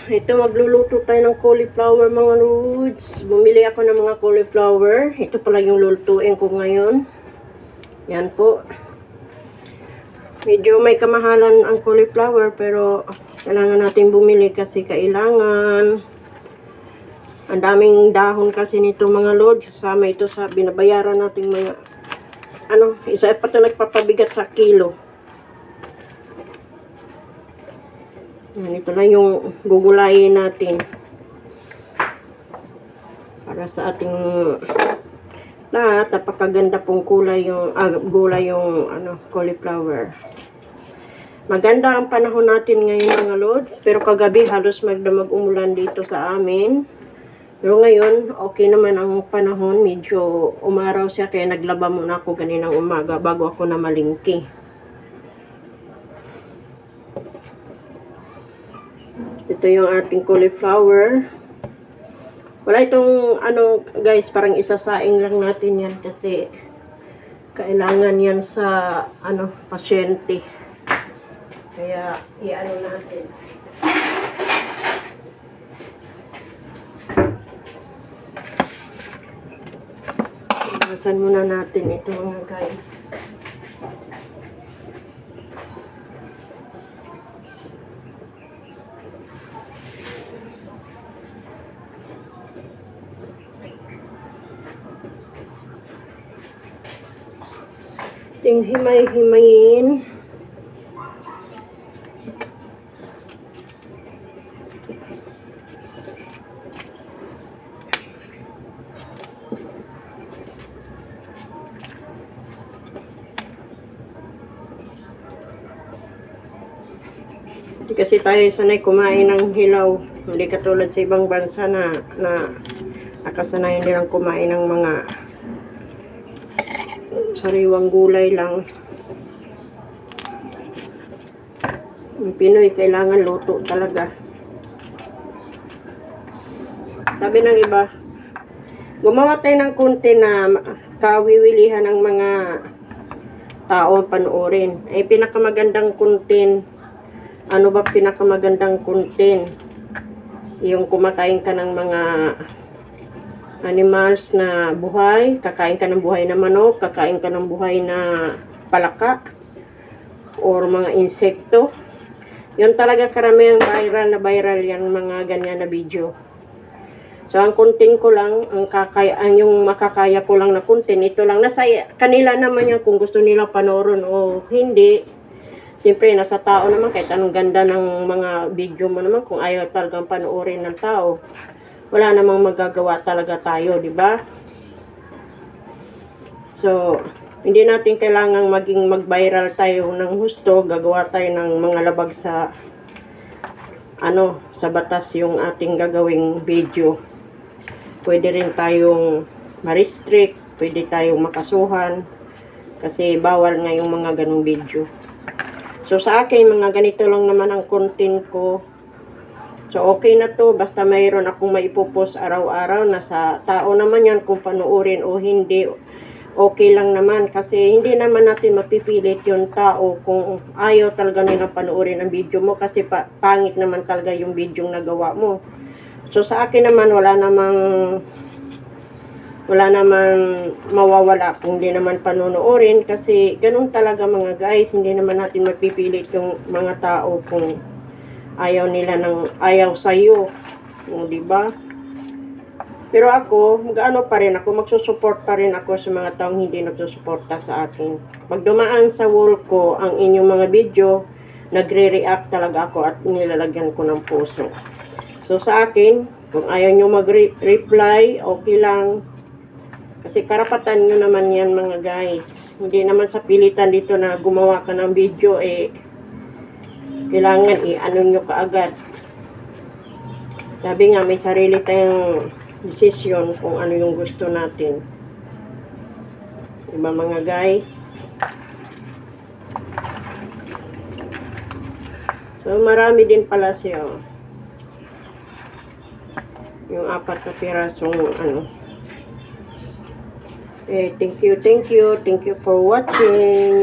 Ito, magluluto tayo ng cauliflower mga lods. Bumili ako ng mga cauliflower. Ito pala yung lulutuin ko ngayon. Yan po. Medyo may kamahalan ang cauliflower pero kailangan natin bumili kasi kailangan. Ang daming dahon kasi nito mga lods. Kasama ito sa binabayaran nating mga isa pa ito nagpapabigat sa kilo. Ito lang yung gugulayin natin para sa ating lahat. Napakaganda pong kulay yung gulay yung cauliflower. Maganda ang panahon natin ngayon mga lods, pero kagabi halos mag-umulan dito sa amin. Pero ngayon okay naman ang panahon, medyo umaraw siya kaya naglaba muna ako ganinang umaga bago ako na malingki. Ito yung ating cauliflower. Wala itong guys, parang isasaing lang natin yan kasi kailangan yan sa pasyente. Kaya natin. Iwasan muna natin ito mga guys. Ting himay-himayin. Hindi kasi tayo sanay kumain ng hilaw. Hindi katulad sa ibang bansa na nakasanayan nilang kumain ng mga sariwang gulay lang. Ang Pinoy kailangan luto talaga. Sabi ng iba, gumawa tayo ng konti na kawiwilihan ng mga tao panoorin. Ay pinakamagandang content. Ano ba pinakamagandang content? Yung kumakain ka ng mga animals na buhay, kakain ka ng buhay na manok, kakain ka ng buhay na palaka, or mga insekto. Yun talaga karamihang viral yan mga ganyan na video. So ang content ko lang, yung makakaya ko lang na content, ito lang. Nasa kanila naman yan kung gusto nila panoorin o hindi. Siyempre nasa tao naman, kahit anong ganda ng mga video mo naman, kung ayaw talagang panoorin ng tao, wala namang magagawa talaga tayo, di ba? So, hindi natin kailangang maging mag-viral tayo ng husto, gagawa tayo ng mga labag sa sa batas yung ating gagawing video. Pwede rin tayong ma-restrict, pwede tayong makasuhan kasi bawal nga yung mga ganong video. So, sa akin, mga ganito lang naman ang content ko. So, okay na to. Basta mayroon akong maipopost araw-araw. Nasa tao naman yan kung panuorin o hindi. Okay lang naman. Kasi hindi naman natin mapipilit yung tao kung ayaw talaga nilang panuorin ang video mo. Kasi pangit naman talaga yung video nagawa mo. So, sa akin naman, wala namang mawawala kung hindi naman panunuorin. Kasi ganun talaga mga guys. Hindi naman natin mapipilit yung mga tao kung ayaw nila ayaw sa iyo, di ba? Pero ako, pa rin ako, magsusupport pa rin ako sa mga taong hindi nagsusuporta sa akin. Pag dumaan sa wall ko ang inyong mga video, nagre-react talaga ako at nilalagyan ko ng puso. So sa akin, kung ayaw nyo mag-reply, okay lang. Kasi karapatan nyo naman yan mga guys. Hindi naman sa pilitan dito na gumawa ka ng video, kailangan nyo kaagad. Sabi nga, may sarili tayong desisyon kung ano yung gusto natin. Diba mga guys? So, marami din pala siya. Yung 4 na pirasong thank you for watching.